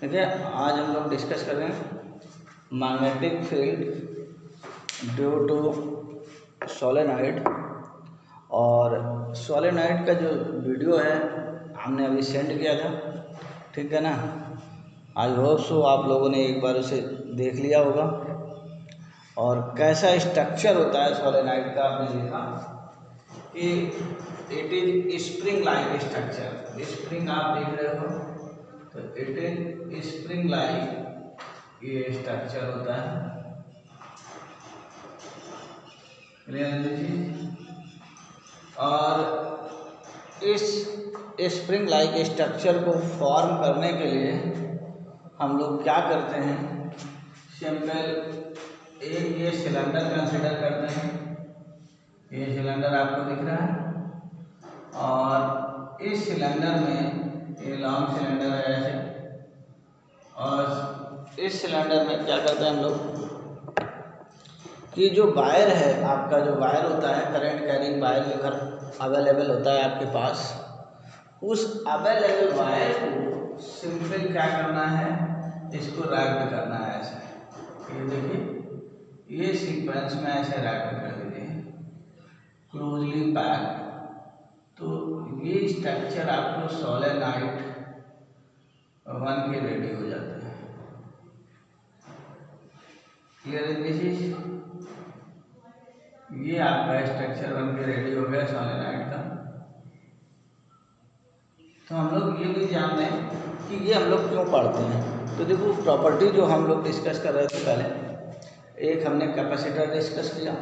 ठीक है, आज हम लोग डिस्कस कर रहे हैं magnetic field due to solenoid. और सोलेनॉइड का जो वीडियो है हमने अभी सेंड किया था, ठीक है ना। आई होप सो आप लोगों ने एक बार उसे देख लिया होगा। और कैसा स्ट्रक्चर होता है सोलेनॉइड का आपने देखा कि it is spring like structure. Spring आप देख रहे हो तो इट इज स्प्रिंग लाइक ये स्ट्रक्चर होता है। और इस स्प्रिंग लाइक स्ट्रक्चर को फॉर्म करने के लिए हम लोग क्या करते हैं, सिंपल एक ये सिलेंडर कंसिडर करते हैं। ये सिलेंडर आपको दिख रहा है और इस सिलेंडर में ये लॉन्ग सिलेंडर है ऐसे, और इस सिलेंडर में क्या करते हैं हम लोग कि जो वायर है आपका, जो वायर होता है करंट कैरिंग वायर जो घर अवेलेबल होता है आपके पास, उस अवेलेबल वायर को सिंपल क्या करना है, इसको रैप्ड करना है ऐसे। ये देखिए ये सीक्वेंस में ऐसे रैप्ड कर दीजिए क्लोजली पैक। तो ये स्ट्रक्चर आपको सोलेनॉइड 1 के रेडी हो जाते हैं। क्लियर है दिस चीज? ये आपका स्ट्रक्चर 1 के रेडी हो गया सोलेनॉइड का। तो हम लोग ये भी जान रहे हैं कि ये हम लोग क्यों पढ़ते हैं। तो देखो प्रॉपर्टी जो हम लोग डिस्कस कर रहे थे पहले, एक हमने कैपेसिटर डिस्कस किया,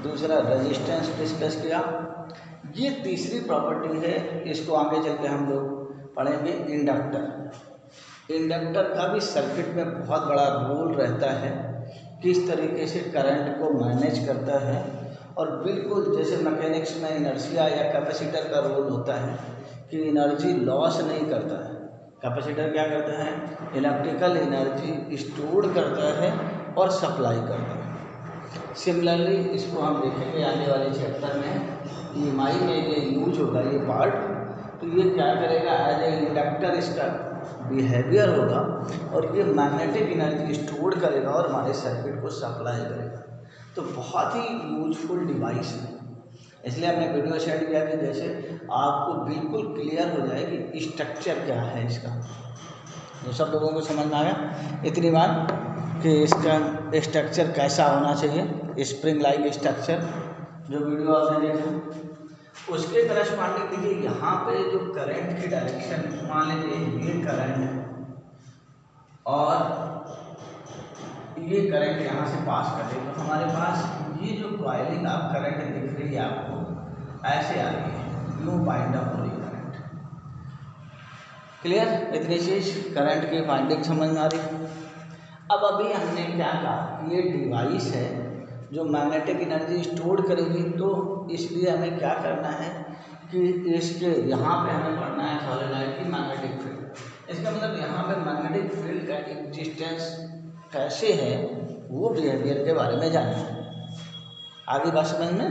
दूसरा रेजिस्टेंस डिस्कस किया, ये तीसरी प्रॉपर्टी है, इसको आगे चल के हम लोग पढ़ेंगे इंडक्टर। इंडक्टर का भी सर्किट में बहुत बड़ा रोल रहता है, किस तरीके से करंट को मैनेज करता है। और बिल्कुल जैसे मैकेनिक्स में इनर्शिया या कैपेसिटर का रोल होता है कि एनर्जी लॉस नहीं करता है। कैपेसिटर क्या करता है, इलेक्ट्रिकल एनर्जी स्टोर करता है और सप्लाई करता है। सिमिलरली इसको हम देखेंगे आने वाले चैप्टर में, ईएमआई में ये यूज होगा ये पार्ट। तो ये क्या करेगा, एज ए इंडक्टर इसका बिहेवियर होगा और ये मैग्नेटिक एनर्जी स्टोर करेगा और हमारे सर्किट को सप्लाई करेगा। तो बहुत ही यूजफुल डिवाइस है, इसलिए हमने वीडियो सेंड किया कि जैसे आपको बिल्कुल क्लियर हो जाए कि स्ट्रक्चर क्या है इसका। तो सब लोगों को समझ में आ गया इतनी बात कि इसका स्ट्रक्चर कैसा होना चाहिए, स्प्रिंग लाइक स्ट्रक्चर जो वीडियो आपने देखा। उसके करस्पॉन्डिंग देखिए यहाँ पे जो करंट की डायरेक्शन, मान लीजिए ये करंट है और ये करंट यहाँ से पास कर रही है, तो हमारे पास ये जो कॉइलिंग आप करंट दिख रही है आपको ऐसे आ रही है, यूँ बाइंड अप हो रही है करंट। क्लियर? इतनी चीज करंट की बाइंडिंग समझ में आ रही। अब अभी हमने क्या कहा, ये डिवाइस है जो मैग्नेटिक एनर्जी स्टोर करेगी, तो इसलिए हमें क्या करना है कि इसके यहाँ पे हमें पढ़ना है सोलेनॉइड की मैग्नेटिक फील्ड। इसका मतलब यहाँ पे मैग्नेटिक फील्ड का एग्जिस्टेंस कैसे है, वो बिहेवियर के बारे में जानना है। आगे बात समझ में?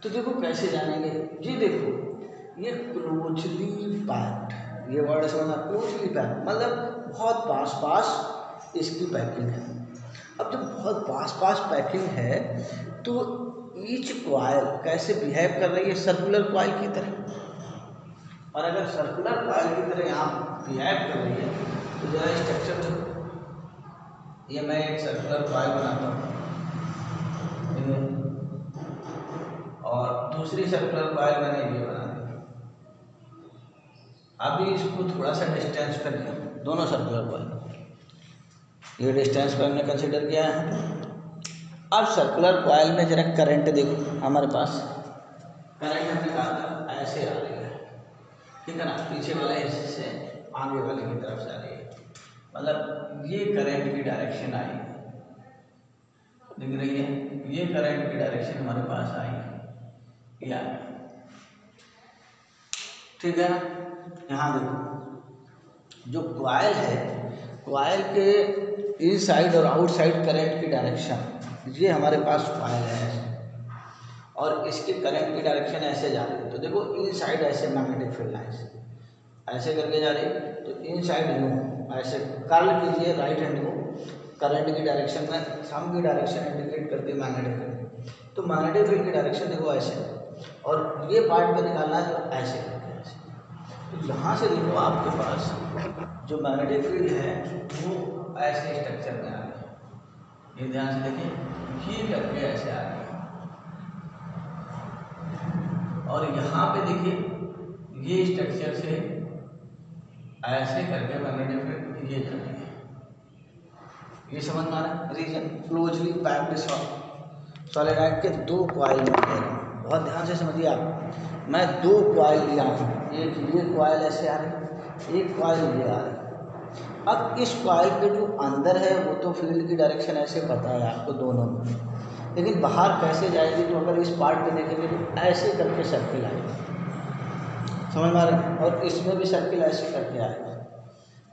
तो देखो कैसे जानेंगे, ये देखो ये क्लोजली पैक्ड, ये वर्ड समझना, क्लोजली पैक्ड मतलब बहुत पास पास इसकी पैकिंग है। अब जब बहुत पास पास पैकिंग है तो ईच कॉइल कैसे बिहेव कर रही है, सर्कुलर कॉइल की तरह। और अगर सर्कुलर कॉइल की तरह यहाँ बिहेव कर रही है तो जरा स्ट्रक्चर देखो, ये मैं एक सर्कुलर कॉइल बनाता हूँ और दूसरी सर्कुलर कॉइल मैंने ये बना दी। अभी इसको थोड़ा सा डिस्टेंस पर लिया, दोनों सर्कुलर कॉइल ये डिस्टेंस पर हमने कंसिडर किया है। अब सर्कुलर कॉइल में जरा करंट देखो, हमारे पास करंट हमने कहा ऐसे आ रही है, ठीक है ना, पीछे वाले हिस्से से आगे वाले की तरफ से आ रही है, मतलब ये करंट की डायरेक्शन आई दिख रही है, ये करंट की डायरेक्शन हमारे पास आई है, या ठीक है ना। यहाँ देखो जो कॉइल है, कॉइल के इनसाइड और आउटसाइड करंट की डायरेक्शन, ये हमारे पास कॉइल है और इसके करंट की डायरेक्शन ऐसे जा रही है। तो देखो इनसाइड ऐसे मैग्नेटिक फील्ड लाइंस ऐसे करके जा रही है, तो इनसाइड यूँ ऐसे कर्ल कीजिए राइट हैंड को, करंट की डायरेक्शन में सम की डायरेक्शन इंडिकेट करती है मैग्नेटिक फील्ड। तो मैग्नेटिक फील्ड की डायरेक्शन देखो ऐसे, और ये पार्ट पे निकालना है तो ऐसे करके ऐसे। तो यहाँ से देखो आपके पास जो मैग्नेटिक फील्ड है वो ऐसे स्ट्रक्चर में आ गया, ये ध्यान से देखिए, ये करके ऐसे आ गया, और यहाँ पे देखिए ये स्ट्रक्चर से ऐसे करके मैग्नेटिक फील्ड ये जा रही है। ये समझ में आ रहा है। रीजन क्लोजली पैक्ड सॉलिनॉइड के दो कॉइल में दे रहा हूँ, बहुत ध्यान से समझिए आप। मैं दो कॉइल लिया हूँ, एक ये कॉइल ऐसे आ रही, एक कॉइल ये आ रही। अब इस कॉइल के जो अंदर है वो तो फील्ड की डायरेक्शन ऐसे पता है आपको दोनों में, लेकिन बाहर कैसे जाएगी, तो अगर इस पार्ट पे देखेंगे तो ऐसे करके सर्किल आएगा, समझ में आ रहा है। और इसमें भी सर्किल ऐसे करके आएगा।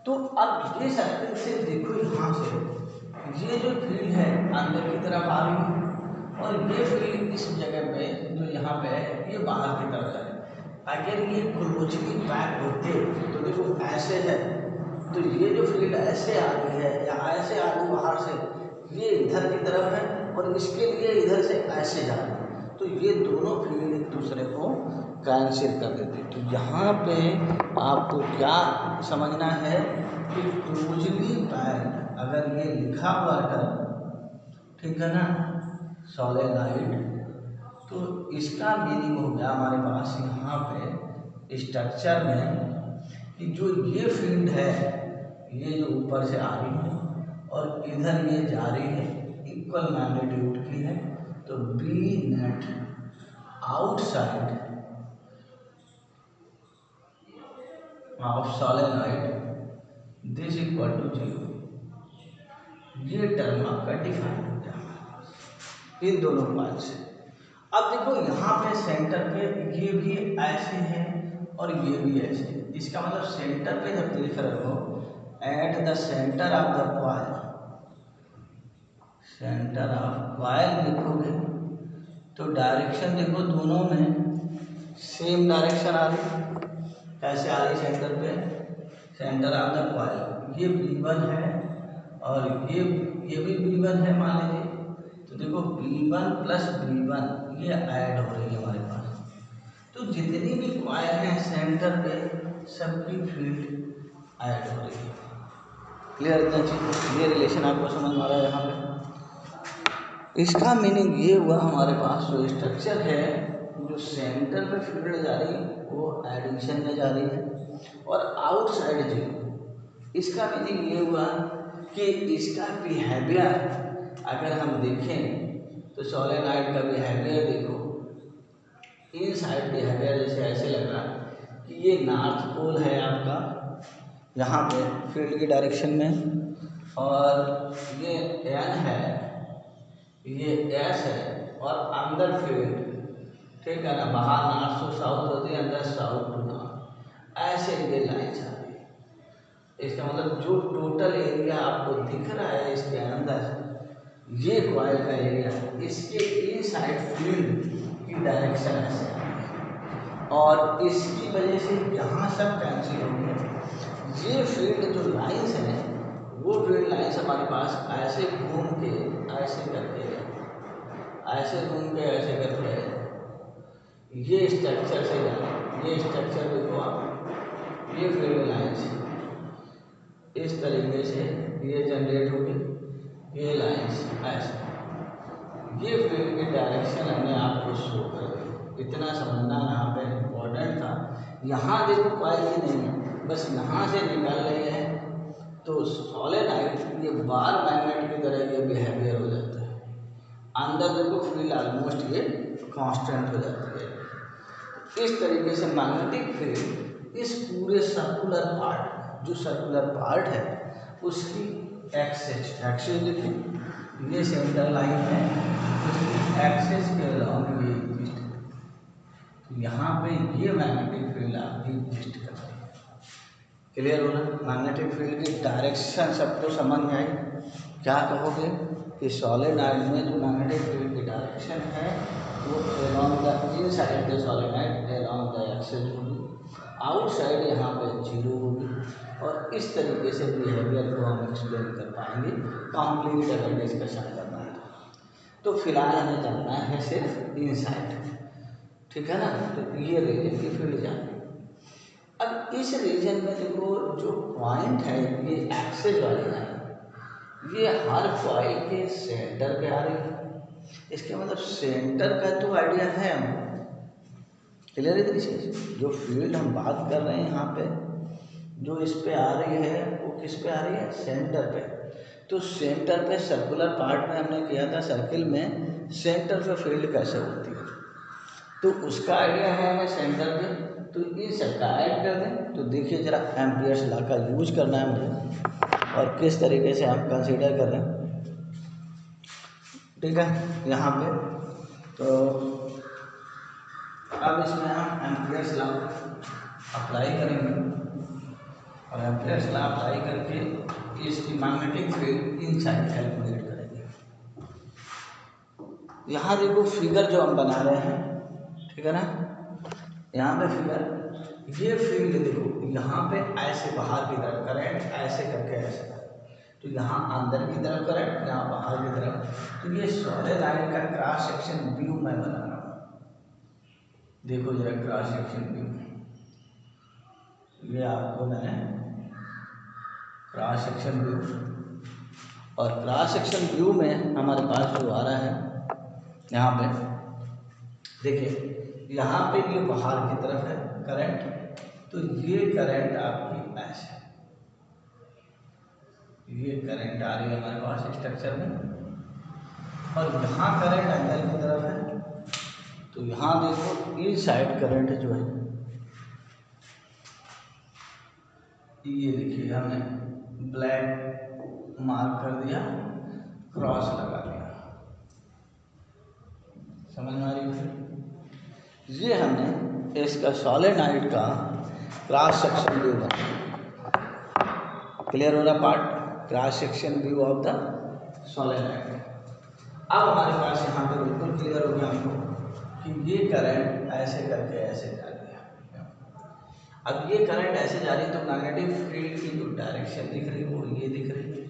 तो अब ये सर्किल से देखो, यहाँ से ये जो फील्ड है अंदर की तरफ आ रही है, और ये फील्ड इस जगह पे जो यहाँ पे है ये बाहर की तरफ जा रही है। अगर ये क्लोजली पैक होते तो देखो ऐसे है, तो ये जो फील्ड ऐसे आ रही है या ऐसे आ रही बाहर से, ये इधर की तरफ है, और इसके लिए इधर से ऐसे जा रही है, तो ये दोनों फील्ड एक दूसरे को कैंसिल कर देती। तो यहाँ पे आपको क्या समझना है कि क्लोजली पैक्ड, अगर ये लिखा हुआ टर्म, ठीक है ना, सॉलिनॉइड, तो इसका मीनिंग हो गया हमारे पास यहाँ पे स्ट्रक्चर में कि जो ये फील्ड है ये जो ऊपर से आ रही है और इधर ये जा रही है, इक्वल मैग्नीट्यूड की है, तो B net outside of solenoid this equal to 0। ये टर्म आपका डिफाइन हो गया इन दोनों पार्ट से। अब देखो यहाँ पे सेंटर पे ये भी ऐसे है और ये भी ऐसे है, इसका मतलब सेंटर पे जब लिख रहे हो at the centre of the coil, centre of coil लिखोगे तो डायरेक्शन देखो दोनों में सेम डायरेक्शन आ रही, कैसे आ रही सेंटर पे, सेंटर ऑफ द कॉइल, ये B1 है और ये भी B1 है मान लीजिए, तो देखो B1 प्लस B1 ये ऐड हो रही है हमारे पास। तो जितनी भी कॉइल हैं सेंटर पे सबकी फील्ड ऐड हो रही है। क्लियर इतना चीज, ये रिलेशन आपको समझ में आ रहा है यहाँ पे। इसका मीनिंग ये हुआ हमारे पास जो स्ट्रक्चर है, जो सेंटर पे फील्ड जा रही है वो एडिशन में जा रही है और आउटसाइड जीरो। इसका मीनिंग ये हुआ कि इसका बिहेवियर अगर हम देखें तो सॉलिनॉइड का बिहेवियर देखो, इन साइड बिहेवियर जैसे ऐसे लग रहा है कि ये नॉर्थ पोल है आपका यहाँ पे फील्ड की डायरेक्शन में, और ये N है, ये S है, और अंदर फील्ड, ठीक है ना, बाहर नॉर्थ टू साउथ होती है, अंदर साउथ टू नॉर्थ, ऐसे ये लाइन्स आ रही है। इसका मतलब जो टोटल एरिया आपको दिख रहा है इसके अंदर, ये कॉइल का एरिया है, इसके इन साइड फील्ड की डायरेक्शन ऐसे आ रही है, और इसकी वजह से यहाँ सब कैंसिल हो गया। ये फील्ड जो लाइन्स हैं वो फील्ड लाइन्स हमारे पास ऐसे घूम के ऐसे करके, ऐसे घूम के ऐसे करके ये स्ट्रक्चर से जाए, ये स्ट्रक्चर देखो आप, ये फील्ड लाइन्स इस तरीके से ये जनरेट होगी, ये लाइन्स ऐसे, ये फील्ड की डायरेक्शन हमने आपको शो कर दी। इतना समझना यहाँ पे इम्पोर्टेंट था। यहाँ देखो कॉइल ही नहीं है, बस यहाँ से निकल रही है, तो सॉलिनॉइड ये बार मैग्नेट की तरह ये बिहेवियर हो जाता है। अंदर देखो फील्ड ऑलमोस्ट ये कांस्टेंट हो जाती है। इस तरीके से मैग्नेटिक फील्ड इस पूरे सर्कुलर पार्ट, जो सर्कुलर पार्ट है उसकी एक्सिस देखिए, ये सेंटर लाइन है, एक्सिस के अलॉन्ग ये एग्जिस्ट, तो यहाँ पे ये मैग्नेटिक फील्ड आपकी एग्जिस्ट करती है। क्लियर हो ना, मैग्नेटिक फील्ड की डायरेक्शन सबको समझ में आई। क्या कहोगे कि सॉलिनॉइड में जो मैग्नेटिक फील्ड की डायरेक्शन है वो along the inside the solenoid along the axis होगी, आउटसाइड यहाँ पे 0 होगी। और इस तरीके से बिहेवियर को हम एक्सप्लेन कर पाएंगे कंप्लीट अगर डिस्कशन करना है तो फिलहाल हमें जानना है सिर्फ इनसाइड, ठीक है ना। तो ये रीजन की फील्ड जाने। अब इस रीजन में देखो जो पॉइंट है ये एक्सेस वाली है, ये हर कॉइल के सेंटर पे आ रही है। इसके मतलब सेंटर का तो आइडिया है हमको, क्लियर है चीज। जो फील्ड हम बात कर रहे हैं यहाँ पे जो इस पे आ रही है वो किस पे आ रही है, सेंटर पे। तो सेंटर पे सर्कुलर पार्ट में हमने किया था, सर्किल में सेंटर पे फील्ड कैसे होती है तो उसका आइडिया है हमें सेंटर पे। तो ये सबका ऐड कर दें। तो देखिए जरा एम्पियर्स लॉ का यूज करना है मुझे और किस तरीके से हम कंसीडर कर रहे हैं, ठीक है यहाँ पे। तो अब इसमें हम एम्पियर्स लॉ अप्लाई करेंगे और एम्पियर्स लॉ अप्लाई करके इसकी मैग्नेटिक फील्ड इनसाइड कैलकुलेट करेंगे। यहाँ देखो फिगर जो हम बना रहे हैं, ठीक है ना, यहाँ पे फिगर, ये फील्ड देखो यहाँ पे ऐसे बाहर की तरफ करंट ऐसे करके ऐसे, तो यहाँ अंदर की तरफ करंट, यहाँ बाहर की तरफ। तो ये सॉलिनॉइड का क्रॉस सेक्शन व्यू मैं बना रहा हूँ, देखो जरा क्रॉस सेक्शन व्यू, ये आपको मैंने क्रॉस सेक्शन व्यू, और क्रॉस सेक्शन व्यू में हमारे पास जो आ रहा है यहाँ पे देखिए, यहाँ पे ये बाहर की तरफ है करंट, तो ये करंट आपकी ऐसे, ये करंट आ रही है हमारे पास स्ट्रक्चर में, और यहाँ करंट अंदर की तरफ है। तो यहाँ देखो इस साइड करंट जो है ये देखिए हमने ब्लैक मार्क कर दिया, क्रॉस लगा दिया, समझ में आ रही है। ये हमने इसका सॉलिनॉइड का क्रॉस सेक्शन व्यू बनाया, क्लियर हो रहा part, cross section view of the solenoid. अब हमारे पास यहाँ पे बिल्कुल क्लियर हो गया हमको कि ये करंट ऐसे करके ऐसे जा रही है। अब ये करंट ऐसे जा रही है तो मैग्नेटिक फील्ड की जो डायरेक्शन दिख रही है वो ये दिख रही है।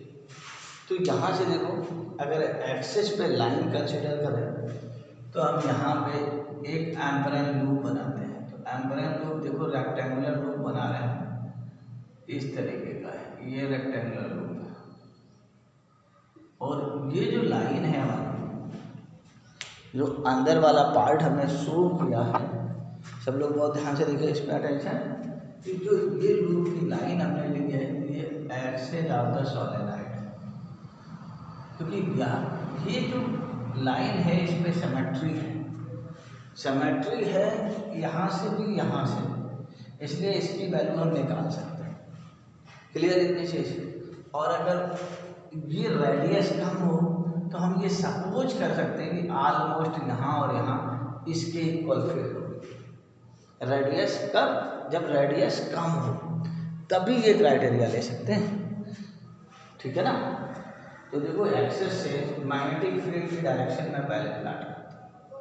तो यहाँ से देखो अगर एक्सिस पे लाइन कंसिडर करें तो हम यहाँ पे एक एम्परल लूप बनाते हैं। तो एम्परल लूप देखो रेक्टेंगुलर लूप बना रहे हैं, इस तरीके का है, ये रेक्टेंगुलर लूप है। और ये जो लाइन है हमारी, जो अंदर वाला पार्ट हमने शो किया है, सब लोग बहुत ध्यान से देखिए, इसमें अटेंशन, कि जो ये लूप की लाइन हमने ली है ये एक्सेस ऑफ द सॉलिनॉइड, क्योंकि ये जो लाइन है इस पर सिमेट्री है, सिमेट्री है यहाँ से भी यहाँ से, इसलिए इसकी वैल्यू हम निकाल सकते हैं, क्लियर इतनी चीज। और अगर ये रेडियस कम हो तो हम ये सपोज कर सकते हैं कि ऑलमोस्ट यहाँ और यहाँ इसके इक्वल फील्ड होगी। रेडियस कब, जब रेडियस कम हो तभी ये क्राइटेरिया ले सकते हैं, ठीक है ना। तो देखो एक्सेस से मैग्नेटिक फील्ड की डायरेक्शन में पहले प्लाट करता हूँ,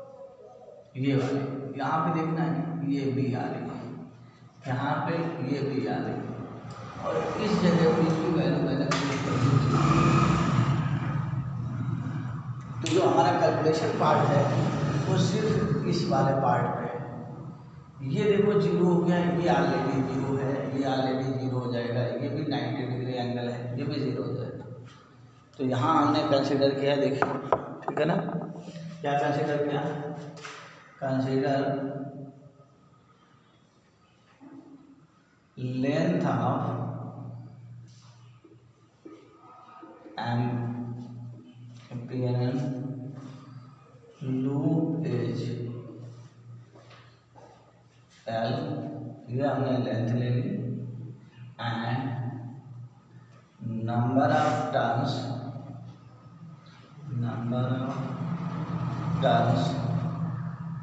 ये वाले यहाँ पे देखना है, ये भी आ रही है, यहाँ पे ये भी आ रही है, और इस जगह पे इसकी वैल्यू मैंने पुट कर दी। तो जो हमारा कैलकुलेशन पार्ट है वो सिर्फ इस वाले पार्ट पे है। ये देखो 0 हो गया, ये ऑलरेडी 0 है, ये ऑलरेडी 0 हो जाएगा, ये भी 90 डिग्री एंगल है, ये भी 0 हो जाएगा। तो यहाँ हमने कंसीडर किया, देखिए ठीक है ना, क्या कंसीडर किया, consider length of ampere loop is L, ये हमने लेंथ ले ली, and number of turns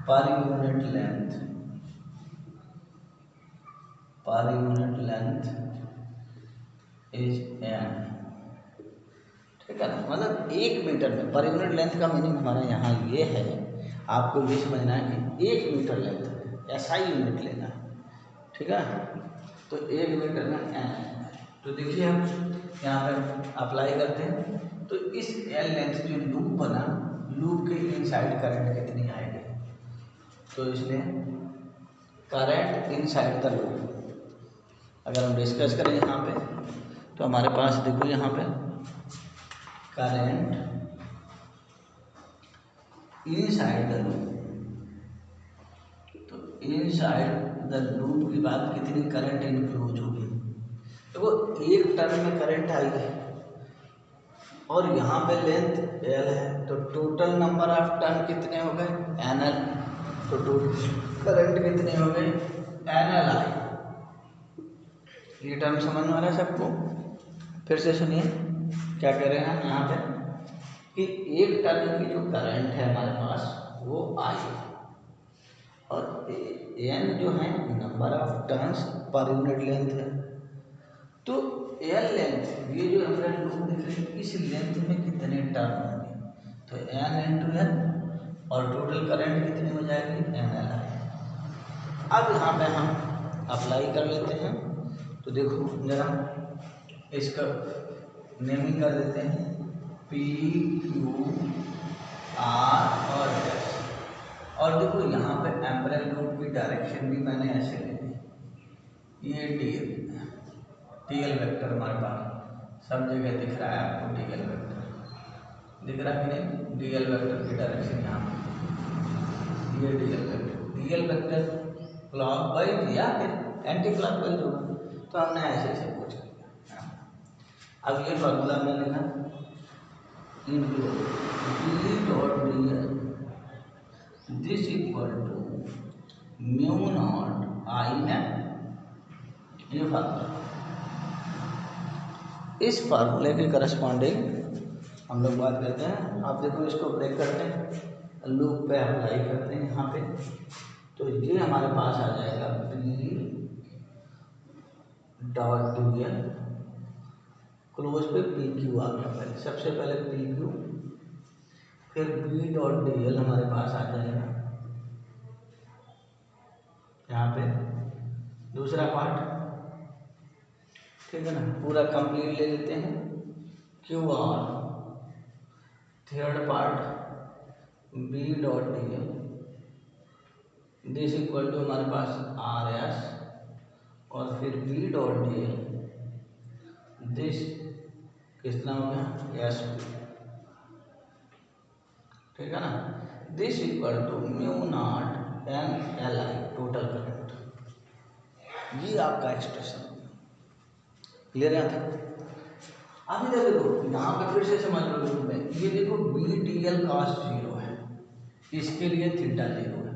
per unit length is n, ठीक है ना। मतलब 1 मीटर में पर यूनिट लेंथ का मीनिंग हमारा यहाँ ये है, आपको ये समझना है कि 1 मीटर लेंथ है, ऐसा ही यूनिट लेना है, ठीक है। तो 1 मीटर में n, तो देखिए हम यहाँ पर अप्लाई करते हैं। तो इस L लेंथ जो लूप बना, लूप के इनसाइड करंट कितनी आएगी, तो इसलिए करंट इनसाइड द लूप अगर हम डिस्कस करें यहाँ पे, तो हमारे पास देखो यहाँ पे करंट इनसाइड द लूप, तो इनसाइड द लूप की बात कितनी करंट इनक्लोज होगी। देखो एक टर्न में करंट आई है और यहाँ पे लेंथ L है, तो टोटल नंबर ऑफ टर्न कितने हो गए NL, तो टोटल करंट कितने हो गए NLI। ये टर्म समझ में आ रहा है सबको। फिर से सुनिए क्या कह रहे हैं यहाँ पे कि एक टर्न की जो करंट है हमारे पास वो I है और N जो है number of turns per unit length है। तो L लेंथ, ये जो हमारा लूप दिख रही है, इस लेंथ में कितने टर्न होंगे, तो N इंटू L और टोटल करंट कितनी हो जाएगी NLI। अब यहाँ पे हम अप्लाई कर लेते हैं। तो देखो जरा इसका नेमिंग कर देते हैं P Q R और S। और देखो यहाँ पे एम्पैरेलल लूप की डायरेक्शन भी मैंने ऐसे ले ली, ये DL वेक्टर हमारे पास सब जगह दिख रहा है आपको, DL वेक्टर दिख रहा है कि नहीं, DL वेक्टर की डायरेक्शन यहाँ पे, ये DL वेक्टर क्लॉकवाइज या फिर एंटी क्लॉकवाइज होगा, तो हमने ऐसे ऐसे पूछ लिया। अब ये फॉर्मूला हमने लिखा into B.dl this equal to mu not I है, ये फार्मूला। इस फार्मूले के करस्पॉन्डिंग हम लोग बात करते हैं। आप देखो इसको ब्रेक करते हैं, लूप पे अप्लाई करते हैं यहाँ पे, तो ये हमारे पास आ जाएगा B.dl क्लोज पे PQ आ गया, पहले सबसे पहले PQ, फिर B.dl हमारे पास आ जाएगा यहाँ पे दूसरा पार्ट, ठीक है ना, पूरा कंप्लीट ले लेते हैं। QR third part B.dl this equal to हमारे पास RS और फिर B.dl दिस कितना हो गया SP, ठीक है ना, this equal to mu not NLI total current. ये आपका एक्सप्रेशन क्लियर है। अब इधर देखो, यहाँ पे फिर से समझ लो लूप में, ये देखो B.dl cos 0 है, इसके लिए थीटा 0 है,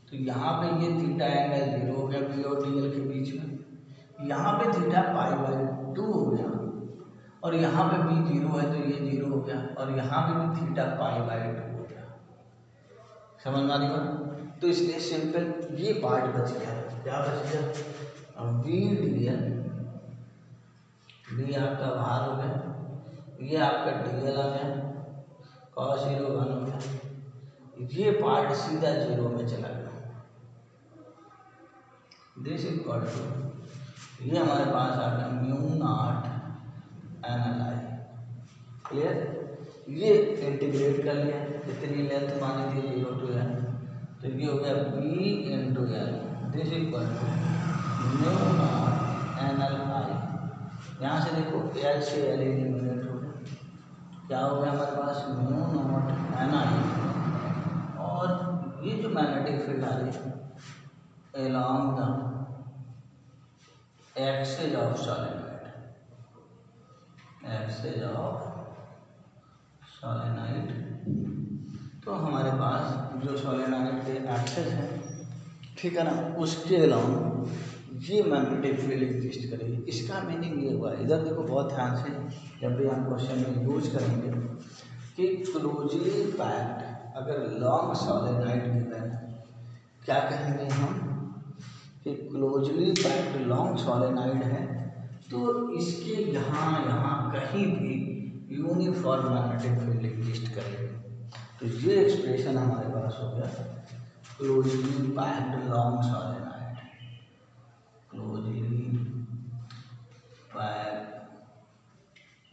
तो यहाँ पे ये थीटा एंगल 0 हो गया B और DL के बीच में, यहाँ पे थीटा π/2 हो गया, और यहाँ पे B 0 है तो ये 0 हो गया, और यहाँ पे भी थीटा π/2 हो गया। समझ में आ रही बात। तो इसलिए सिंपल ये पार्ट बच गया, क्या बच गया, B.dl, B आपका बाहर हो गया, ये आपका DL आ गया, cos 0 1 हो गया, ये पार्ट सीधा 0 में चला गया। दिस इक्वल टू ये हमारे पास आ गया म्यू नॉट NLI। क्लियर, ये इंटीग्रेट कर लिया, कितनी लेंथ मानी थी 0 to L, तो ये हो गया B into L this equal to mu not NLI। यहाँ से देखो L से L एलिमिनेट हो गया, क्या हो गया हमारे पास म्यू नॉट NI, और ये जो मैग्नेटिक फील्ड आ रही है along the axis of solenoid, axis of solenoid, तो हमारे पास जो सोलेनॉइड के एक्सेस है, ठीक है ना, उसके अलाउंग ये मैग्नेटिक फील्ड एग्जिस्ट करेगी। इसका मीनिंग ये हुआ, इधर देखो बहुत ध्यान से, जब भी हम क्वेश्चन में यूज करेंगे कि क्लोजली पैक्ड अगर लॉन्ग सोलेनॉइड गिवन है, क्या कहेंगे हम कि क्लोजली पैक्ड लॉन्ग सोलेनॉइड है, तो इसके यहाँ कहीं भी यूनिफॉर्म मैग्नेटिक फील्ड एग्जिस्ट करेगी। तो ये एक्सप्रेशन हमारे पास हो गया closely packed long solenoid. Closely pack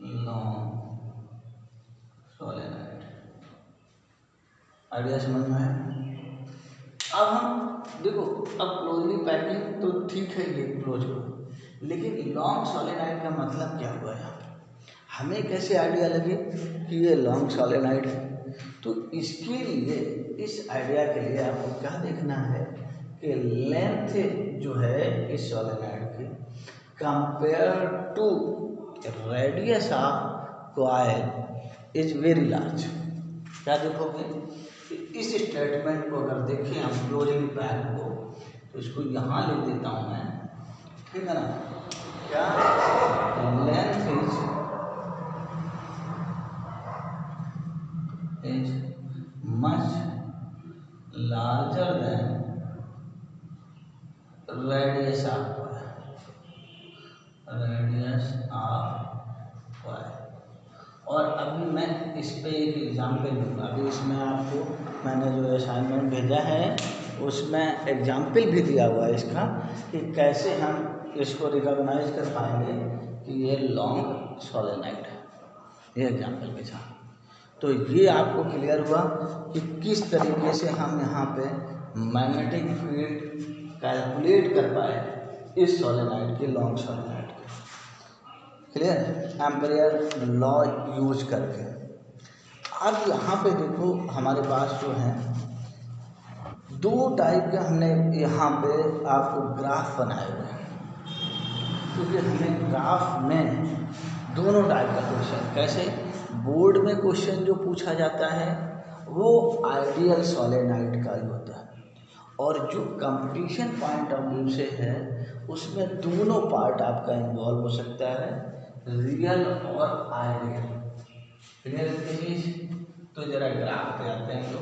long solenoid. Idea समझ में आया? अब हम देखो, अब क्लोजली पैकिंग तो ठीक है, ये क्लोज हो, लेकिन लॉन्ग सोलेनॉइड का मतलब क्या हुआ है? हमें कैसे आइडिया लगे कि ये लॉन्ग सोलेनॉइड है? तो इसके लिए, इस आइडिया के लिए आपको क्या देखना है कि लेंथ जो है इस सोलेनॉइड की compare to radius of coil is very large. क्या देखोगे? इस स्टेटमेंट को अगर देखें हम क्लोजली पैक को, तो इसको यहाँ लिख देता हूँ मैं, ठीक है ना? क्या length is much larger than radius of coil. और अभी मैं इस पे एक एग्जाम्पल दूँगा। अभी इसमें आपको मैंने जो असाइनमेंट भेजा है उसमें एग्जाम्पल भी दिया हुआ है इसका, कि कैसे हम इसको रिकॉग्नाइज कर पाएंगे कि ये लॉन्ग सोलेनॉइड है, ये एग्जाम्पल के साथ। तो ये आपको क्लियर हुआ कि किस तरीके से हम यहाँ पे मैग्नेटिक फील्ड कैलकुलेट कर पाए इस सोलेनॉइड की, लॉन्ग सोलेनॉइड की। क्लियर? एम्पियर लॉ यूज करके। अब यहाँ पे देखो हमारे पास जो है दो टाइप के हमने यहाँ पे आपको ग्राफ बनाए हुए हैं, क्योंकि हमें ग्राफ में दोनों टाइप का क्वेश्चन, कैसे बोर्ड में क्वेश्चन जो पूछा जाता है वो आइडियल सोलेनॉइड का ही होता है, और जो कंपटीशन पॉइंट ऑफ व्यू से है उसमें दोनों पार्ट आपका इन्वॉल्व हो सकता है, रियल और आइडियल। क्लियर है चीज? तो जरा ग्राफ पे आते हैं तो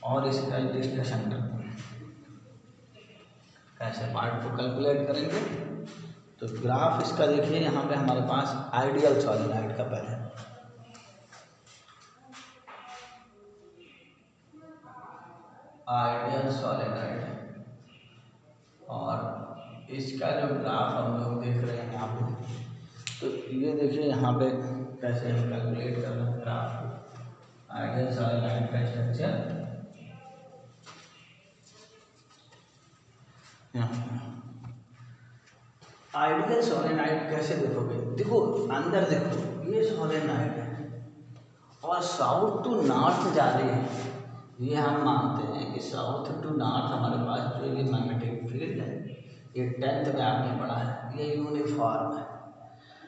और इसका डिस्कशन करते हैं कैसे पार्ट को कैलकुलेट करेंगे। तो ग्राफ इसका देखिए, यहाँ पे हमारे पास आइडियल सोलेनॉइड का पहले आइडियल सोलेनॉइड, और इसका जो ग्राफ हम लोग देख रहे हैं यहाँ पे, तो ये देखिए यहाँ पे कैसे हम कैलकुलेट कर रहे हैं ग्राफ को। आइडियल सोलेनॉइड का स्ट्रक्चर आइडियल सोलेनॉइड कैसे देखोगे? देखो अंदर देखो, ये सोलेनॉइड है और साउथ टू नॉर्थ जा रही है। ये हम मानते हैं कि साउथ टू नॉर्थ हमारे पास जो ये मैग्नेटिक फील्ड है, ये 10th में आपने पढ़ा है, ये यूनिफॉर्म है,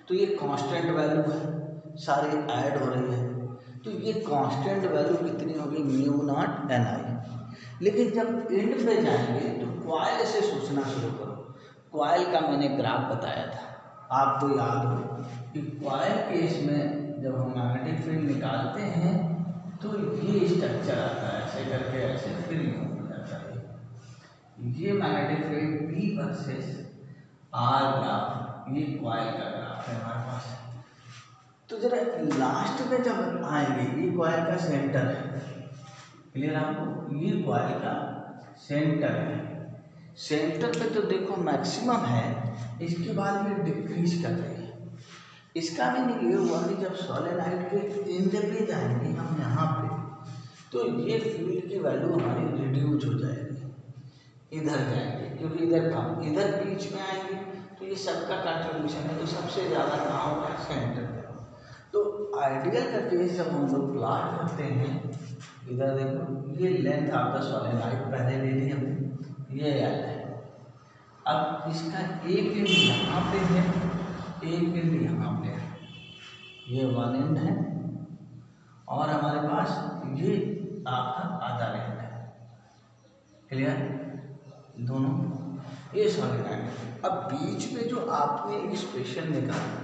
तो ये कांस्टेंट वैल्यू है, सारी ऐड हो रही है। तो ये कांस्टेंट वैल्यू कितनी होगी? म्यू नॉट एन आई। लेकिन जब एंड पे जाएंगे तो कॉइल से सोचना शुरू करो। कॉइल का मैंने ग्राफ बताया था, आपको याद हो कि कॉइल केस में जब हम मैग्नेटिक फील्ड निकालते हैं तो ये स्ट्रक्चर आता है, ऐसे करके ऐसे फिर हो जाता है। ये magnetic field P versus R graph, ये कॉइल का ग्राफ है हमारे पास। तो जरा लास्ट में जब आएंगे, ये कॉइल का सेंटर है, क्लियर आपको? ये कॉइल का सेंटर है। सेंटर पे तो देखो मैक्सिमम है, इसके बाद ये डिक्रीज कर रही है। इसका मीनिंग ये हुआ कि जब सोलेनॉइड के एंड पे जाएंगे हम यहाँ पे, तो ये फील्ड की वैल्यू हमारी रिड्यूस हो जाएगी, इधर जाएंगे, क्योंकि इधर कम, इधर बीच में आएंगे तो ये सबका कंट्रीब्यूशन है, तो सबसे ज़्यादा कहाँ होगा? सेंटर पे। तो आइडियल का केस जब हम लोग प्लॉट करते हैं, इधर देखो ये लेंथ ऑफ द सोलेनॉइड पहले ले ली हमने, ये एल है। अब इसका एक एंड यहाँ पे है, एक एंड यहाँ पे है, ये वन एंड है, और हमारे पास ये आपका आधा एंड है। क्लियर? दोनों ये सोलेनॉइड। अब बीच में जो आपने एक्सप्रेशन निकाला,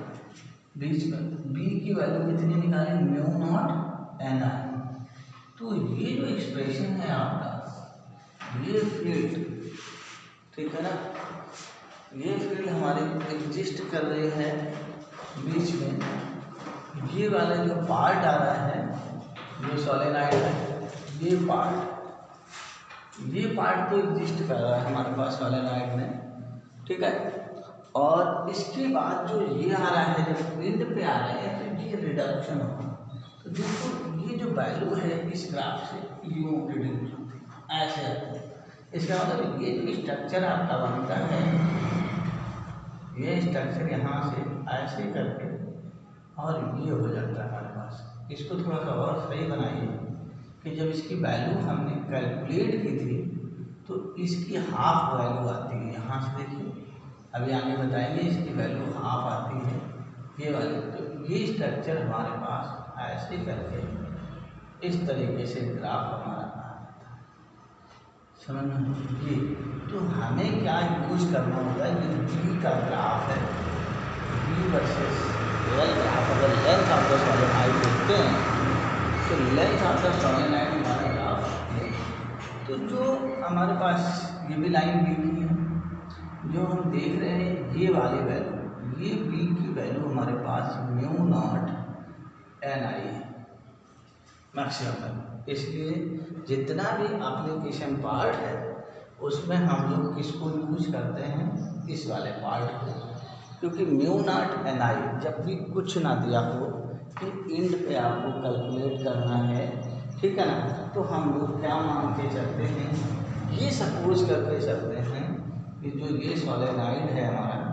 बीच में बी की वैल्यू कितनी निकाली? म्यू नॉट एन आई। तो ये जो एक्सप्रेशन है आपका, ये फील्ड, ठीक है ना, ये फील्ड हमारे एग्जिस्ट कर रही है बीच में। ये वाला जो पार्ट आ रहा है, जो सोलेनॉइड है, ये पार्ट तो एग्जिस्ट कर रहा है हमारे पास सोलेनॉइड में, ठीक है। और इसके बाद जो ये आ रहा है, जब एंड पे आ रहा है तो ये रिडक्शन होगा। तो देखो ये जो वैल्यू है इस ग्राफ से यू रिड्यूस ऐसे आता है। इसका मतलब ये जो स्ट्रक्चर आपका बनता है, ये स्ट्रक्चर यहाँ से ऐसे करके और ये हो जाता है हमारे पास। इसको थोड़ा सा और सही बनाइए कि जब इसकी वैल्यू हमने कैलकुलेट की थी तो इसकी हाफ वैल्यू आती है यहाँ से। देखिए अभी आगे बताएंगे, इसकी वैल्यू हाफ आती है ये वाली। तो ये स्ट्रक्चर हमारे पास ऐसे करके इस तरीके से ग्राफ हमारा आ जाता है, समझ में ये। तो हमें क्या यूज करना होगा, ये बी का ग्राफ है, बी वर्सेस एल ग्राफ। अगर लेंथ ऑफ द सोलेनॉइड देखते हैं तो लेंथ ऑफ द सोलेनॉइड हमारा ग्राफ है। तो जो हमारे पास ये भी लाइन दी हुई है, जो हम देख रहे हैं ये वाली वैल्यू, ये बी की वैल्यू हमारे पास म्यू नॉट एन आई है मैक्सिमम। इसलिए जितना भी एप्लीकेशन पार्ट है उसमें हम लोग किसको यूज करते हैं, इस वाले पार्ट को, क्योंकि म्यू नॉट एन आई जब भी कुछ ना दिया हो कि एंड पे आपको कैलकुलेट करना है, ठीक है ना, तो हम लोग क्या मान के चलते हैं, ये सपोज करके चलते हैं कि जो ये सोलेनॉइड है हमारा,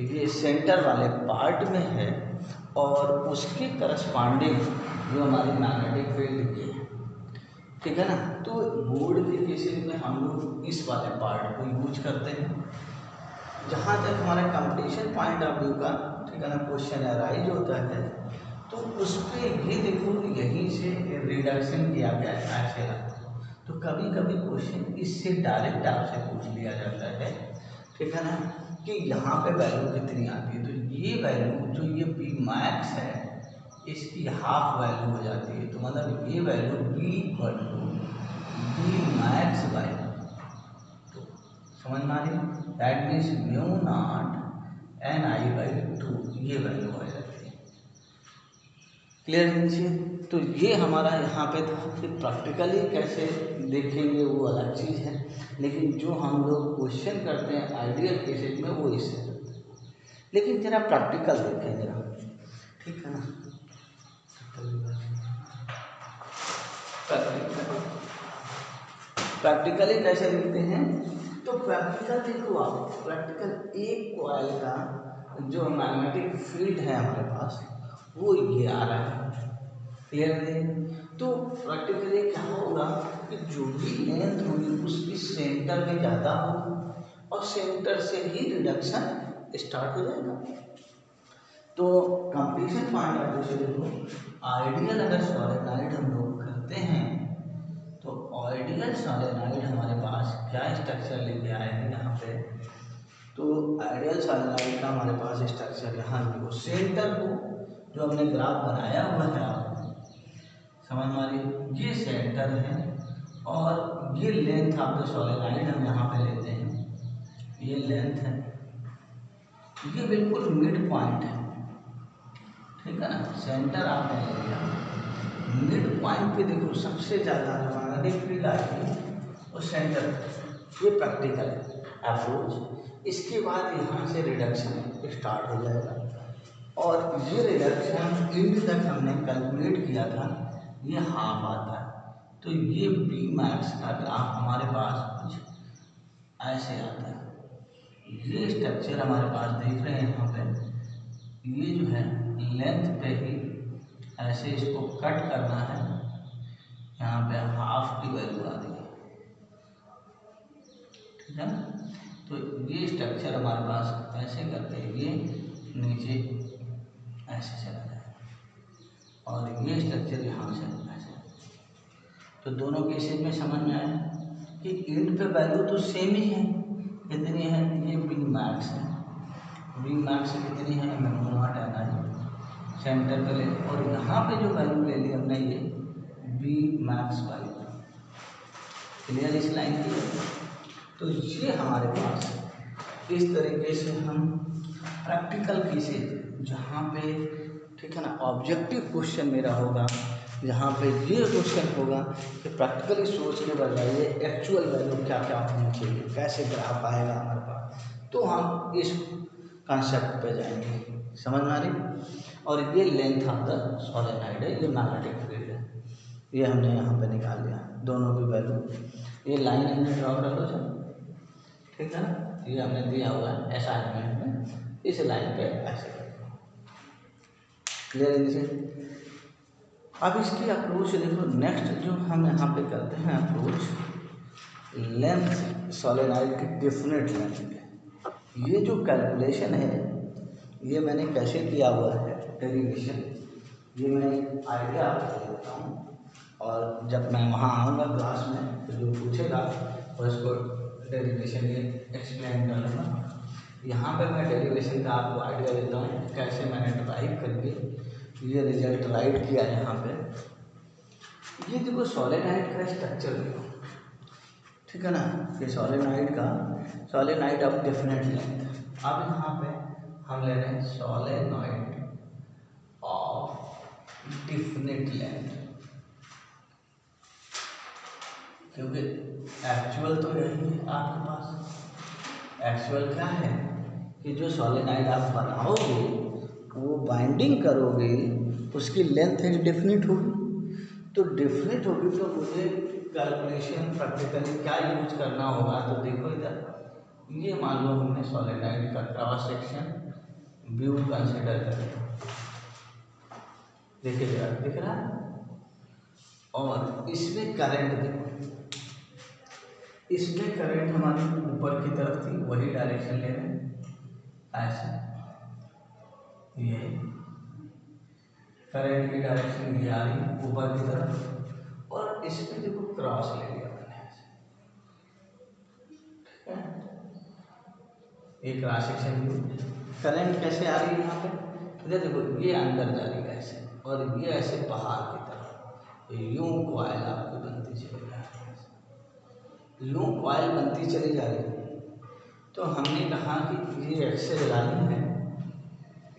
ये सेंटर वाले पार्ट में है और उसके करस्पॉन्डिंग जो हमारी मैग्नेटिक फील्ड की है, ठीक है ना। तो बोर्ड के केसेस में हम लोग इस वाले पार्ट को यूज करते हैं। जहाँ तक हमारा कंपटीशन पॉइंट ऑफ व्यू का, ठीक है ना, क्वेश्चन अराइज होता है तो उस पर ये देखो यहीं से रिडक्शन किया गया है ऐसे रखा। तो कभी कभी क्वेश्चन इससे डायरेक्ट आपसे पूछ लिया जाता है, ठीक है ना, कि यहाँ पे वैल्यू कितनी आती है। तो ये वैल्यू जो ये बी मैक्स है इसकी हाफ वैल्यू हो जाती है। तो मतलब ये value B equal to B max by, तो समझ में आ रही है, that means mu not an I by 2, ये वैल्यू आ जाती है। क्लियर नीचे। तो ये हमारा यहाँ पे था कि प्रैक्टिकली कैसे देखेंगे वो अलग चीज़ है, लेकिन जो हम लोग क्वेश्चन करते हैं आइडियल केसेज में वो इससे करते हैं। लेकिन जरा प्रैक्टिकल देखें जरा, ठीक है ना। प्रैक्टिकली कैसे लिखते हैं, तो प्रैक्टिकल देखो आप, प्रैक्टिकल एक कॉइल का जो मैग्नेटिक फील्ड है हमारे पास वो ये आ रहा है, क्लियर है। तो प्रैक्टिकली क्या होगा कि जो भी लेंथ होगी उसकी सेंटर में ज़्यादा होगी और सेंटर से ही रिडक्शन स्टार्ट हो जाएगा। तो कंप्लीशन पॉइंट ऑफ व्यू से देखो, आइडियल अगर सोलेनॉइड हम लोग करते हैं तो आइडियल सोलेनॉइड हमारे पास क्या स्ट्रक्चर लेके आए हैं यहाँ पे। तो आइडियल सोलेनॉइड का हमारे पास स्ट्रक्चर यहाँ देखो, सेंटर को जो हमने ग्राफ बनाया हुआ है आपको समझ में आ रही है, ये सेंटर है और ये लेंथ ऑफ द सोलेनॉइड हम यहाँ पे लेते हैं, ये लेंथ है, ये बिल्कुल मिड पॉइंट है, ठीक है ना। सेंटर आपने ले लिया, मिड पॉइंट पे देखो सबसे ज़्यादा जो मैग्नेटिक फील्ड आएगी वो सेंटर, ये प्रैक्टिकल अप्रोच। इसके बाद यहाँ से रिडक्शन स्टार्ट हो जाएगा और ये रिडक्शन एंड तक हमने कैलकुलेट किया था, ये हाफ आता है। तो ये बी मैक्स का ग्राफ हमारे पास कुछ ऐसे आता है। ये स्ट्रक्चर हमारे पास देख रहे हैं यहाँ पे, ये जो है लेंथ पे ही ऐसे इसको कट करना है, यहाँ पे हाफ की वैल्यू आ रही है, ठीक है। तो ये स्ट्रक्चर हमारे पास ऐसे करके ये नीचे ऐसे चला जाएगा और ये स्ट्रक्चर यहाँ से ऐसे। तो दोनों केसेस में समझ में आया कि एंड पे वैल्यू तो सेम ही है, कितनी है, ये बी मैक्स है, बी मैक्स कितनी है, mu not an I centre पे ले, और यहाँ पे जो वैल्यू ले ली हमने ये बी मैक्स बाई, क्लियर इस लाइन की। तो ये हमारे पास इस तरीके से हम प्रैक्टिकल केसेज जहाँ पे, ठीक है ना, ऑब्जेक्टिव क्वेश्चन मेरा होगा, जहाँ पे ये क्वेश्चन होगा कि प्रैक्टिकली सोच के बजाय एक्चुअल वैल्यू क्या क्या होनी चाहिए, कैसे ग्राफ आएगा हमारे पास, तो हम इस कॉन्सेप्ट पे जाएंगे, समझ में आ रही। और ये लेंथ ऑफ द सोलेनॉइड है, ये मैग्नेटिक फील्ड है, ये हमने यहाँ पे निकाल लिया दोनों की वैल्यू। ये लाइन हमने ड्रॉ कर लो सर, ठीक है ना, ये हमने दिया हुआ है असाइनमेंट में, इस लाइन पे ऐसे क्लियर है इसे। अब इसकी अप्रोच देखो, नेक्स्ट जो हम यहाँ पे करते हैं अप्रोच लेंथ सोलेनॉइड की डेफिनेट लेंथ पे। ये जो कैलकुलेशन है ये मैंने कैसे किया हुआ है डेरिवेशन, ये मैं आइडिया आपको देता हूँ, और जब मैं वहाँ आऊँगा क्लास में तो जो पूछेगा और इसको डेरिवेशन ये एक्सप्लेन कर लूँगा। यहाँ पे मैं डेरिवेशन का आपको आइडिया देता हूँ कैसे मैंने ड्राइव करके ये रिजल्ट राइट किया है। यहाँ पे ये देखो सोलेनॉइड का स्ट्रक्चर देखो, ठीक है ना, ये सोलेनॉइड ऑफ डेफिनेट लेंथ। अब यहाँ पे हम ले रहे हैं सोलेनॉइड ऑफ डेफिनेट लेंथ, क्योंकि एक्चुअल तो यही है आपके पास। एक्चुअल क्या है कि जो सोलेनॉइड आप बनाओगे वो बाइंडिंग करोगे, उसकी लेंथ इंडेफिनिट होगी, तो डेफिनिट होगी तो मुझे कैलकुलेशन प्रैक्टिकली क्या यूज करना होगा। तो देखो इधर, ये मान लो हमने सोलेनॉइड का क्रॉस सेक्शन व्यू कंसिडर करें, देखिए जरा दिख रहा है, और इसमें करंट देखो, इसमें करंट हमारी ऊपर की तरफ थी, वही डायरेक्शन ले रहे हैं ऐसे, ये करंट की डायरेक्शन ये आ रही ऊपर की तरफ, और इसमें देखो क्रॉस ले लिया मैंने ऐसे, ठीक है, ये क्रॉस सेक्शन व्यू। करंट कैसे आ रही है यहाँ पे, इधर देखो, ये अंदर जा रही है ऐसे, और ये ऐसे बाहर की तरफ यूं कॉइल आपको बनती चली जा रही है, यूं कॉइल बनती चली जा रही है। तो हमने कहा कि ये एक्सेस लाइन है,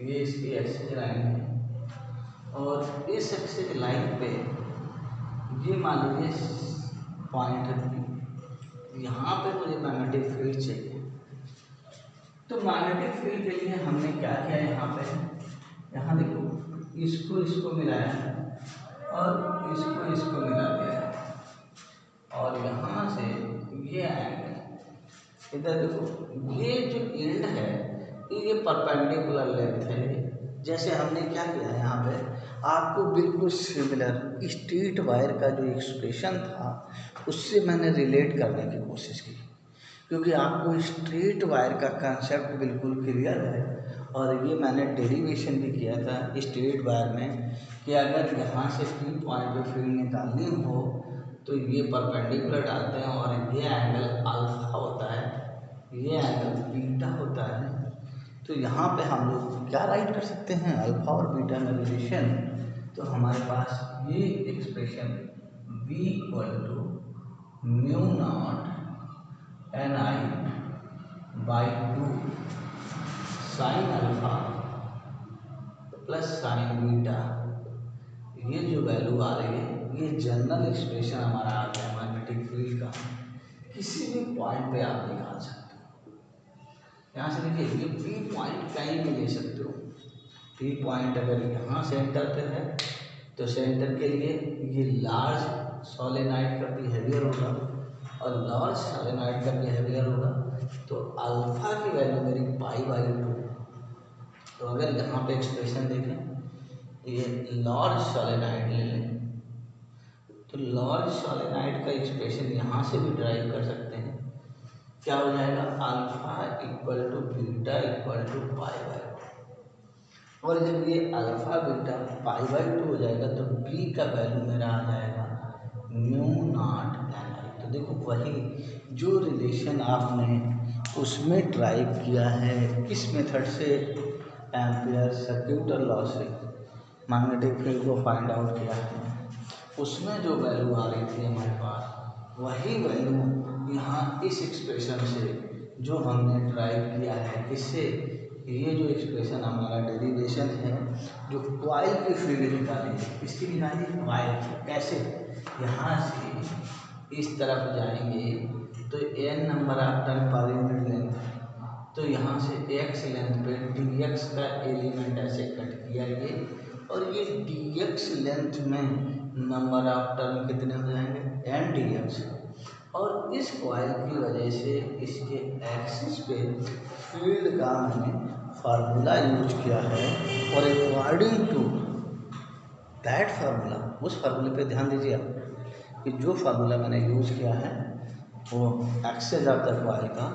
ये इसकी एक्सेस लाइन है, और इस एक्सेस लाइन पे ये मान लीजिए पॉइंट है, यहाँ पे मुझे मैग्नेटिक फील्ड चाहिए। तो मैग्नेटिक फील्ड के लिए हमने क्या किया, यहाँ पे, यहाँ देखो, इसको मिलाया है और इसको मिला दिया है, और यहाँ से ये एंगल इधर देखो, ये जो एंड है ये परपेंडिकुलर लेंथ है। जैसे हमने क्या किया है यहाँ पे, आपको बिल्कुल सिमिलर स्ट्रेट वायर का जो एक्सप्रेशन था उससे मैंने रिलेट करने की कोशिश की, क्योंकि आपको स्ट्रेट वायर का कंसेप्ट बिल्कुल क्लियर है। और ये मैंने डेरिवेशन भी किया था स्ट्रेट वायर में कि अगर यहाँ से पी पॉइंट पे फील्ड निकालनी हो तो ये परपेंडिकुलर डालते हैं, और ये एंगल अल्फा होता है, ये एंगल बीटा होता है। तो यहाँ पे हम लोग क्या राइट कर सकते हैं, अल्फा और बीटा में रिलेशन। तो हमारे पास ये expression v = mu naught ni/2 sine alpha plus sign beta, ये जो वैल्यू आ रही है ये जनरल एक्सप्रेशन हमारा आ गया मैग्नेटिक फील्ड का, किसी भी पॉइंट पे आप निकाल सकते हो। यहाँ से देखिए, ये पी पॉइंट कहीं भी ले सकते हो। पी पॉइंट अगर यहाँ सेंटर पे है तो सेंटर के लिए ये लार्ज सोलेनॉइड का बिहेवियर होगा और लार्ज सोलेनॉइड का बिहेवियर होगा, तो अल्फा की वैल्यू मेरी π/2। तो अगर यहाँ पे एक्सप्रेशन देखें, ये लार्ज सोलेनॉइड ले लें, तो लार्ज सोलेनॉइड का एक्सप्रेशन यहाँ से भी ड्राइव कर सकते हैं। क्या हो जाएगा, अल्फा = बीटा = π/2। और जब ये अल्फा बीटा π/2 हो जाएगा तो बी का वैल्यू मेरा आ जाएगा म्यू नॉट ni। तो देखो, वही जो रिलेशन आपने उसमें ड्राइव किया है किस मेथड से, एम्पियर सर्क्यूटर लॉ से मैग्नेटिक फील्ड को फाइंड आउट किया है, उसमें जो वैल्यू आ रही थी हमारे पास, वही वैल्यू यहाँ इस एक्सप्रेशन से जो हमने ड्राइव किया है, किससे, ये जो एक्सप्रेशन हमारा डेरिवेशन है, जो कॉइल की फील्ड निकाली है, किसकी निकाली, कॉइल की। कैसे, यहाँ से इस तरफ जाएंगे तो n नंबर ऑफ टर्न पर यूनिट लेंथ तो यहाँ से x लेंथ पे dx का एलिमेंट ऐसे कट किया ये, और ये dx लेंथ में नंबर ऑफ टर्न कितने हो जाएंगे n dx, और इस कॉइल की वजह से इसके एक्सिस पे फील्ड का मैंने फार्मूला यूज किया है, और अकॉर्डिंग टू दैट फार्मूला, उस फार्मूले पे ध्यान दीजिए आप कि जो फार्मूला मैंने यूज किया है वो एक्सेस ऑफ द कॉइल का,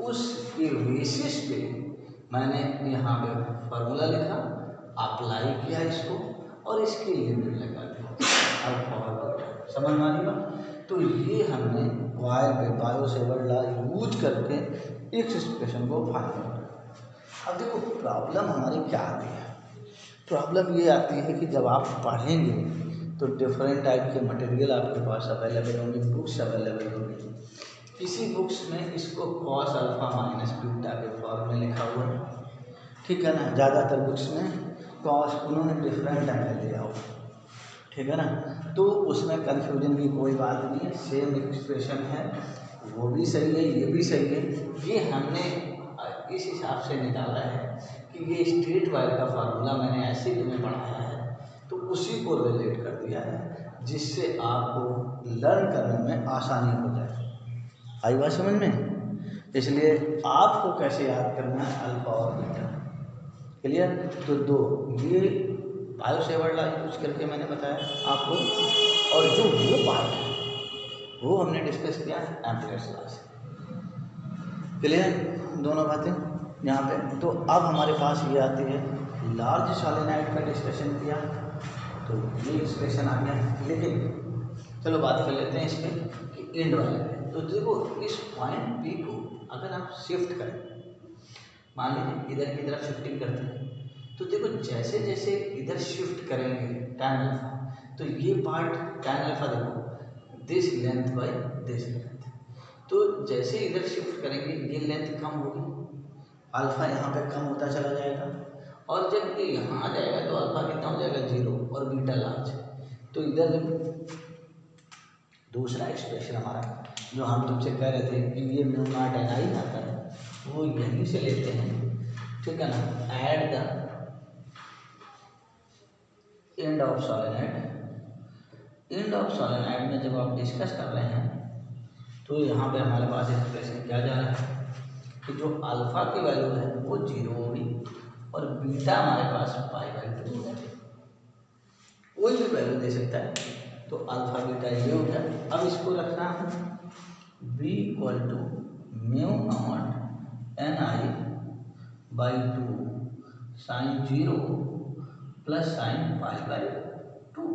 उसके बेसिस पे मैंने यहाँ पे फार्मूला लिखा, अप्लाई किया इसको, और इसकी लिमिट लगा दी। अब फॉरवर्ड समझ में आ रही बात। तो ये हमने कॉइल पे बायो सेवर्ट लॉ यूज करके इस एक्सप्रेशन को फाइंड किया। अब देखो प्रॉब्लम हमारी क्या आती है। प्रॉब्लम ये आती है कि जब आप पढ़ेंगे तो डिफरेंट टाइप के मटेरियल आपके पास अवेलेबल होंगे, बुक्स अवेलेबल होंगी। किसी बुक्स में इसको कॉस अल्फा माइनस बीटा के फॉर्म में लिखा हुआ है, ठीक है ना। ज़्यादातर बुक्स में कॉस उन्होंने डिफरेंट एंगल लिया हुआ, ठीक है ना। तो उसमें कन्फ्यूजन की कोई बात नहीं है, सेम एक्सप्रेशन है, वो भी सही है, ये भी सही है। ये हमने इस हिसाब से निकाला है कि ये स्ट्रेट वायर का फार्मूला मैंने ऐसे तुम्हें पढ़ाया है, तो उसी को रिलेट कर दिया है जिससे आपको लर्न करने में आसानी हो जाए। आई बात समझ में। इसलिए आपको कैसे याद करना है अल्फा और बीटा, क्लियर। तो दो ये बायो सेवर्ट लॉ यूज करके मैंने बताया आपको, और जो वो पार्ट है वो हमने डिस्कस किया एम्पियर्स लॉ से, क्लियर दोनों बातें यहाँ पे। तो अब हमारे पास ये आती है, लार्ज सॉलिनॉइड का डिस्कशन किया तो ये एक्सप्रेशन आ गया। लेकिन चलो बात कर लेते हैं इस पर कि एंड वाले पे। तो देखो इस पॉइंट पी को अगर आप शिफ्ट करें, मान लीजिए इधर की तरफ शिफ्टिंग करते हैं, तो देखो जैसे जैसे इधर शिफ्ट करेंगे tan अल्फा, तो ये पार्ट tan अल्फा देखो this length by this length, तो जैसे इधर शिफ्ट करेंगे ये लेंथ कम होगी, अल्फा यहाँ पे कम होता चला जाएगा, और जब ये यहाँ आ जाएगा तो अल्फा कितना हो जाएगा 0 और बीटा लार्ज। तो इधर दूसरा एक्सप्रेशन हमारा जो हम तुमसे कह रहे थे कि ये म्यू नॉट एन आई आता है, वो यहीं से लेते हैं, ठीक है ना। At the end of solenoid, end of solenoid में जब आप डिस्कस कर रहे हैं तो यहाँ पे हमारे पास एक्सप्रेशन क्या जा रहा है कि जो अल्फा की वैल्यू है वो 0 होगी और बीटा हमारे पास π/2 है, कोई भी वैल्यू दे सकता है। तो अल्फा बीटा ये हो गया। अब इसको रखना है b = μ0 ni/2 sin 0 + sin π/2।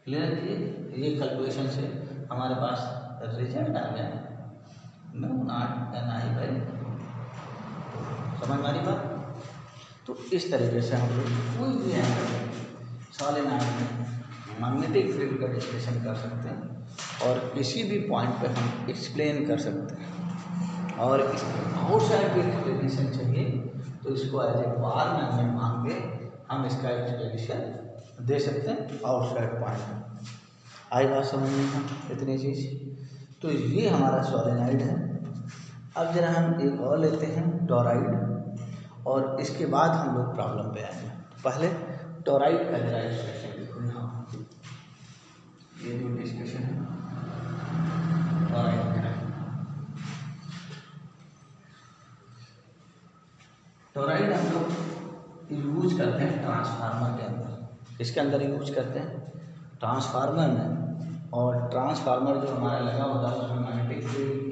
Clear किए, ये कैलकुलेशन से हमारे पास रिजल्ट आ गया μ0 ni/2। समझ में आ रही बात। तो इस तरीके से हम लोग कोई भी एंगल सॉलिनॉइड में मैग्नेटिक फील्ड का डिस्कशन कर सकते हैं और किसी भी पॉइंट पे हम एक्सप्लेन कर सकते हैं। और इसके आउटसाइड भी एक्सप्लेनेशन चाहिए तो इसको एज ए बार मैग्नेट मान के हम इसका एक्सप्लेनेशन दे सकते हैं आउटसाइड पॉइंट। आई बात समझ में था इतनी चीज़। तो ये हमारा सॉलिनॉइड है। अब जरा हम एक और लेते हैं टोराइड, और इसके बाद हम लोग प्रॉब्लम पे आएंगे। पहले टोराइड का जरा एक्सप्रेशन देखो। यहाँ ये जो डिस्कशन है टोराइड का, टोराइड हम लोग यूज करते हैं ट्रांसफार्मर के अंदर। किसके अंदर यूज करते हैं? ट्रांसफार्मर में। और ट्रांसफार्मर जो हमारा लगा होता है उसमें मैग्नेटिक फील्ड की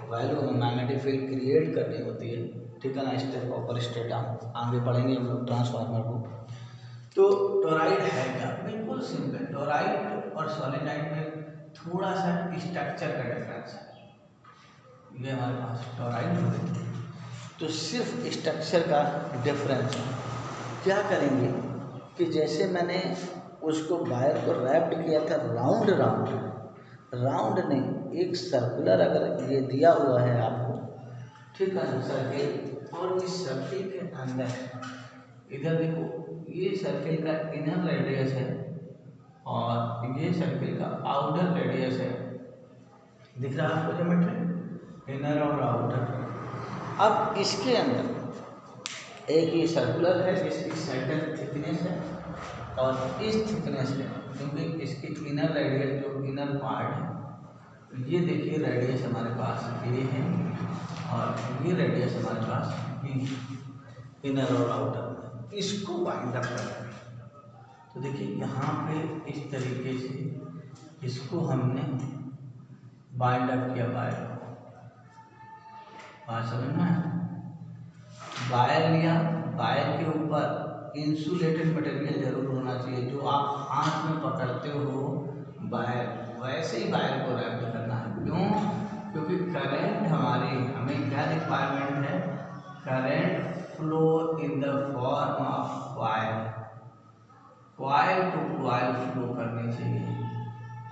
वैल्यू में मैग्नेटिक फील्ड क्रिएट करनी होती है, ठीक है ना। स्टेप अपर स्टेप डाउन आगे पढ़ेंगे हम लोग ट्रांसफार्मर को। तो टोराइड है क्या? बिल्कुल सिंपल। टोराइड और सॉलिनॉइड में थोड़ा सा स्ट्रक्चर का डिफरेंस है। ये हमारे पास टोराइड है तो सिर्फ स्ट्रक्चर का डिफरेंस है। क्या करेंगे कि जैसे मैंने उसको वायर को रैप्ड किया था राउंड राउंड नहीं, एक सर्कुलर अगर ये दिया हुआ है आपको, ठीक है ना, सर्किल, और इस सर्किल के अंदर इधर देखो ये सर्किल का इनर रेडियस है और ये सर्किल का आउटर रेडियस है। दिख रहा है आपको ज्योमेट्री, इनर और आउटर। अब इसके अंदर एक ये सर्कुलर है जिसकी सर्टेन थिकनेस है और इस थिकनेस है, क्योंकि इसकी इनर रेडियस जो इनर पार्ट है, ये देखिए रेडियस हमारे पास ये है और ये रेडियस हमारे पास बी, इनर और आउटर, इसको बाइंड अप करना है। तो देखिए यहाँ पे इस तरीके से इसको हमने बाइंड अप किया वायर, बात समझ में आया? वायर लिया, वायर के ऊपर इंसुलेटेड मटेरियल जरूर होना चाहिए, जो आप हाथ में पकड़ते हो वायर, वैसे ही वायर को रैप करना है। क्यों? क्योंकि करंट हमें क्या रिक्वायरमेंट है, current flow in the form of wire, coil to coil flow करनी चाहिए।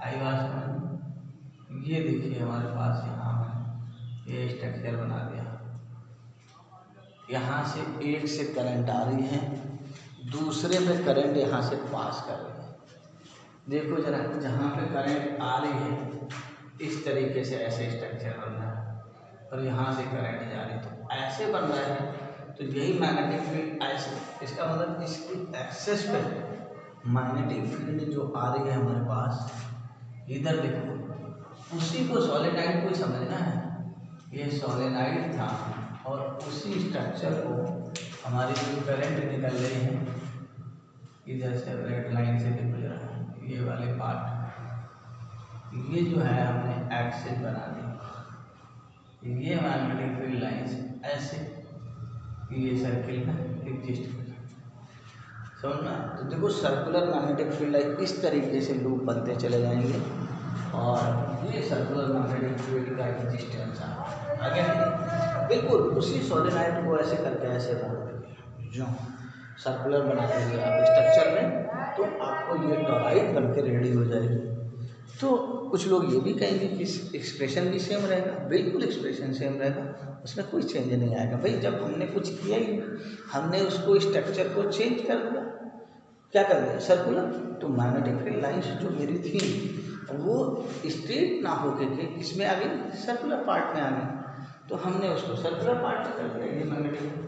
आई बात समझ? ये देखिए हमारे पास यहाँ है, ये स्ट्रक्चर बना दिया, यहाँ से एक से करंट आ रही है, दूसरे पे करंट यहाँ से पास कर रही है। देखो जरा, जहाँ पे करंट आ रही है इस तरीके से ऐसे स्ट्रक्चर बन रहा है और यहाँ से करंट जा रही है, तो ऐसे बन रहा है। तो यही मैग्नेटिक फील्ड ऐसे, इसका मतलब इसकी एक्सेस पे मैग्नेटिक फील्ड जो आ रही है हमारे पास, इधर देखो, उसी को सोलेनाइड को समझना है। ये सोलेनाइड था और उसी स्ट्रक्चर को हमारी जो करंट निकल रही है इधर से रेड लाइन से गुजरा है, ये वाले पार्ट, ये जो है हमने एक्सिस बना दी, ये मैग्नेटिक फील्ड लाइंस ऐसे ये सर्किल में एग्जिस्ट कर, समझना। तो देखो सर्कुलर मैग्नेटिक फील्ड लाइन इस तरीके से लूप बनते चले जाएंगे और ये सर्कुलर मैग्नेटिक फील्ड का एग्जिस्टेंस आगे बिल्कुल उसी सोलेनाइड को ऐसे करके ऐसे मोड़ देंगे, जो सर्कुलर बना देंगे आप स्ट्रक्चर में, तो आपको ये टॉराइड बन के रेडी हो जाएगी। तो कुछ लोग ये भी कहेंगे कि एक्सप्रेशन भी सेम रहेगा, बिल्कुल एक्सप्रेशन सेम रहेगा, उसमें कोई चेंज नहीं आएगा। भाई जब हमने कुछ किया ही, हमने उसको स्ट्रक्चर को चेंज कर दिया, क्या कर दिया, सर्कुलर, तो मैग्नेटिक फील्ड लाइंस जो मेरी थी वो स्ट्रेट ना होके के इसमें आ गई, सर्कुलर पार्ट में आ गई, तो हमने उसको सर्कुलर पार्ट में कर दिया, ये मैग्नेटिक,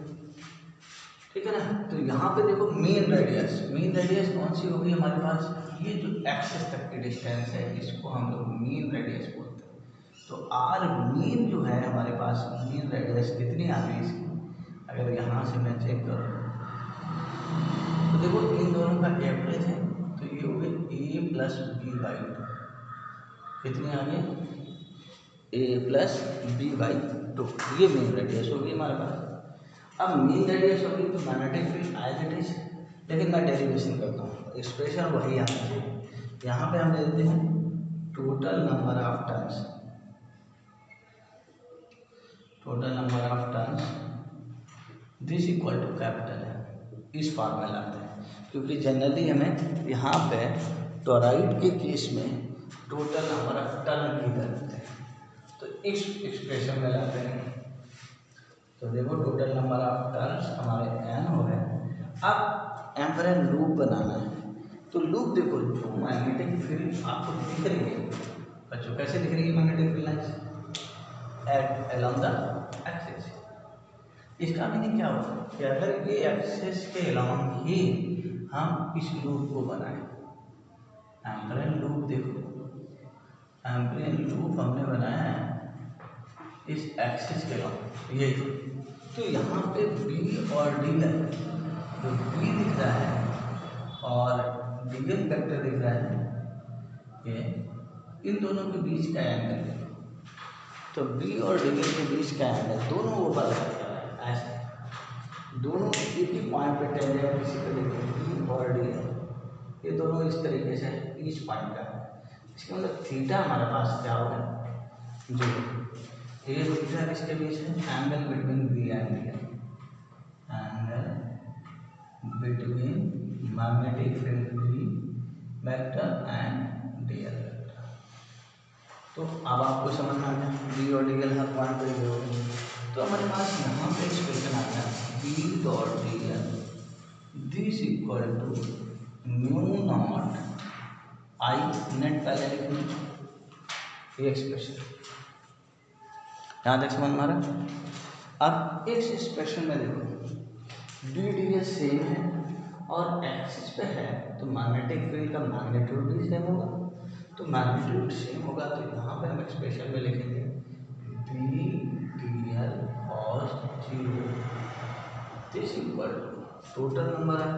ठीक है ना। तो यहाँ पे देखो मेन रेडियस कौन सी होगी हमारे पास, ये जो एक्सिस तक की डिस्टेंस है इसको हम लोग मेन रेडियस बोलते हैं। तो आर मेन जो है हमारे पास, मेन रेडियस कितनी आ गई इसकी, अगर यहाँ से मैं चेक करूँ तो देखो इन दोनों का एवरेज है, तो ये हो गई ए प्लस बी बाई 2, कितनी आ गई, ए प्लस बी बाई 2, ये मेन रेडियस होगी हमारे पास। अब मेन रेडियस होगी तो magnetic field as it is, लेकिन मैं डेरिवेशन करता हूँ, एक्सप्रेशन वही आना चाहिए। यहाँ पे हम दे देते हैं total number of turns, total number of turns this equal to capital है, इस फॉर्म में लाते हैं, क्योंकि जनरली हमें यहाँ पे टॉराइड के केस में टोटल नंबर ऑफ टर्न की करते हैं, तो इस एक्सप्रेशन में लाते हैं। तो देखो टोटल नंबर ऑफ टर्न्स हमारे n हो गए। अब एम्परर लूप बनाना है, तो लूप देखो जो मैग्नेटिक फील्ड आपको दिख रही है बच्चों, कैसे दिख रही है magnetic field lines eight along the axis, इसका मीनिंग क्या होगा कि अगर ये एक्सिस के अलोंग ही हम इस लूप को बनाएं, एम्परर लूप देखो, एम्परर लूप हमने बनाया है इस एक्सिस के अलोंग, ये तो यहाँ पे बी और डी है, जो बी दिख रहा है और डीएल वेक्टर दिख रहा है, ये इन दोनों के बीच का एंगल है, तो बी और डीएल के बीच का एंगल दोनों वो बराबर है, ऐसे दोनों एक ही पॉइंट पे टेंजेंट किसी को देखें, बी और डीएल ये दोनों इस तरीके से ईच पॉइंट का है, इसका मतलब थीटा हमारे पास क्या होगा, जो ये थीटा किसके बीच है, angle between B and D, angle between magnetic field B vector and D L vector. तो अब आपको समझना है बी और डी एल हर पॉइंट पे होगी, तो हमारे पास यहाँ पे एक्सप्रेशन आता है B dot D L this equal to mu naught I net, पहले लिखेंगे ये एक्सप्रेशन, यहाँ तक समझ मारा। अब इस एक्सप्रेशन में देखो डी डी एस सेम है और एक्सिस पे है तो मैग्नेटिक फील्ड का मैग्नीट्यूड भी सेम होगा। तो मैग्नीट्यूड सेम होगा तो यहाँ पे हम एक्सप्रेशन में लिखेंगे B D L cos 0 this equal total number of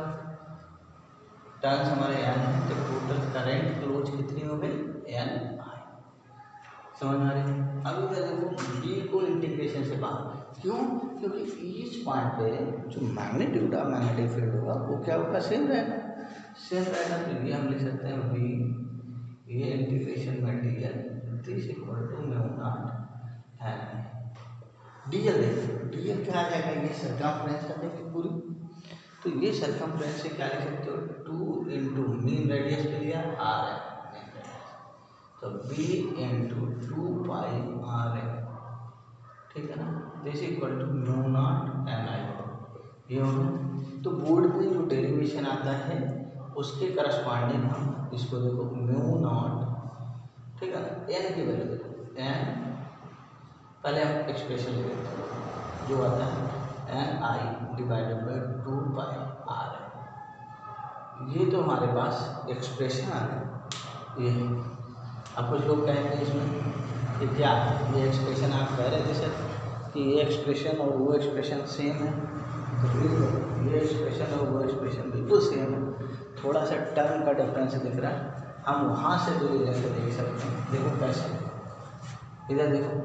turns हमारे एन है तो टोटल करंट क्लोज कितनी हो गई एन आई। समझ में आ रही है। अब इधर देखो बी को इंटीग्रेशन से बाहर क्यों, क्योंकि ईच पॉइंट पे जो मैग्नीट्यूड ऑफ मैग्नेटिक फील्ड होगा वो क्या होगा सेम रहेगा। तो ये हम लिख सकते हैं बी ये इंटीग्रेशन में D L this equal to mu not N D L. देखो डी एल क्या आ जाएगा, ये सर्कमफ्रेंस का देखिए पूरी, तो ये सर्कमफ्रेंस से क्या लिख सकते हो 2 इंटू मीन रेडियस पे लिया आर है तो बी इंटू 2 पाई आर है, ठीक है ना। This equal to mu not an I ये होगा। तो बोर्ड पे जो डेरिवेशन आता है उसके करस्पॉन्डिंग हम इसको देखो म्यू नॉट, ठीक है ना। एन की वैल्यू देखो एन, पहले हम एक्सप्रेशन ले लेते हैं जो आता है N I divided by 2 pi R है। ये तो हमारे पास एक्सप्रेशन आ गया। ये अब कुछ लोग कहेंगे इसमें कि क्या ये एक्सप्रेशन आप कह रहे थे सर कि ये एक्सप्रेशन और वो एक्सप्रेशन सेम है, तो फिर ये एक्सप्रेशन और वो एक्सप्रेशन बिल्कुल सेम है, थोड़ा सा टर्म का डिफरेंस दिख रहा है, हम वहाँ से भी लेकर देख सकते हैं। देखो कैसे, इधर देखो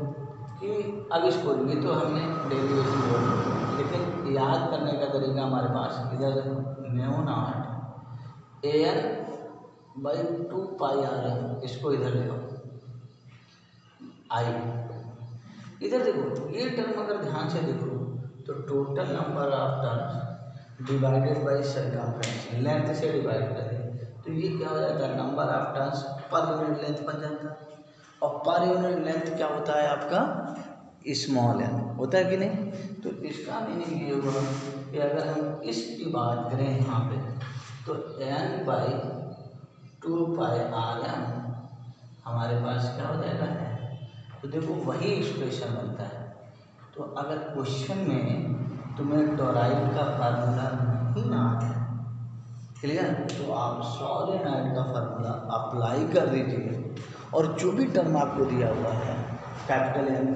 कि अब इसको ये तो हमने डेरिवेशन बोल, लेकिन याद करने का तरीका हमारे पास इधर mu naught A N by 2 pi R है, इसको इधर ले आओ आई। इधर देखो ये टर्म अगर ध्यान से देखो तो total number of terms divided by circumference, length से डिवाइड करें तो ये क्या हो जाता है नंबर ऑफ टर्म्स पर यूनिट लेंथ बन जाता है। और पर यूनिट लेंथ क्या होता है आपका स्मॉल एन होता है कि नहीं। तो इसका मीनिंग ये हुआ कि अगर हम इसकी बात करें यहाँ पे तो N by 2 pi R N हमारे पास क्या हो जाएगा है, तो देखो वही एक्सप्रेशन बनता है। तो अगर क्वेश्चन में तुम्हें टोराइड का फार्मूला नहीं ना आता है क्लियर, तो आप सॉलिनॉइड का फार्मूला अप्लाई कर दीजिए और जो भी टर्म आपको दिया हुआ है कैपिटल एन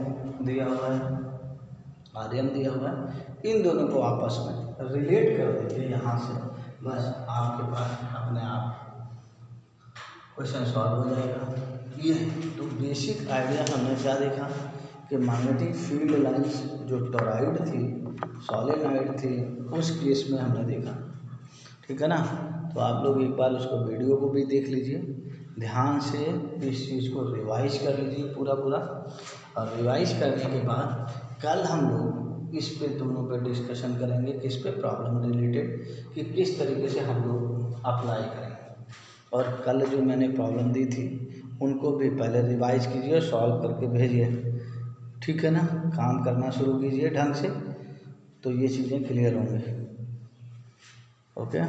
दिया हुआ है आर एम दिया हुआ है, इन दोनों को आपस में रिलेट कर दीजिए यहाँ से, बस आपके पास अपने आप क्वेश्चन सॉल्व हो जाएगा। ये तो बेसिक आइडिया हमने क्या देखा कि मैग्नेटिक फील्ड लाइंस जो टोराइड थी सॉलिनॉइड थी उस केस में हमने देखा, ठीक है ना। तो आप लोग एक बार उसको वीडियो को भी देख लीजिए ध्यान से, इस चीज़ को रिवाइज कर लीजिए पूरा और रिवाइज करने के बाद कल हम लोग इस पे दोनों पे डिस्कशन करेंगे, किस पे प्रॉब्लम रिलेटेड कि किस तरीके से हम लोग अप्लाई करेंगे। और कल जो मैंने प्रॉब्लम दी थी उनको भी पहले रिवाइज कीजिए, सॉल्व करके भेजिए, ठीक है ना। काम करना शुरू कीजिए ढंग से तो ये चीज़ें क्लियर होंगी। ओके।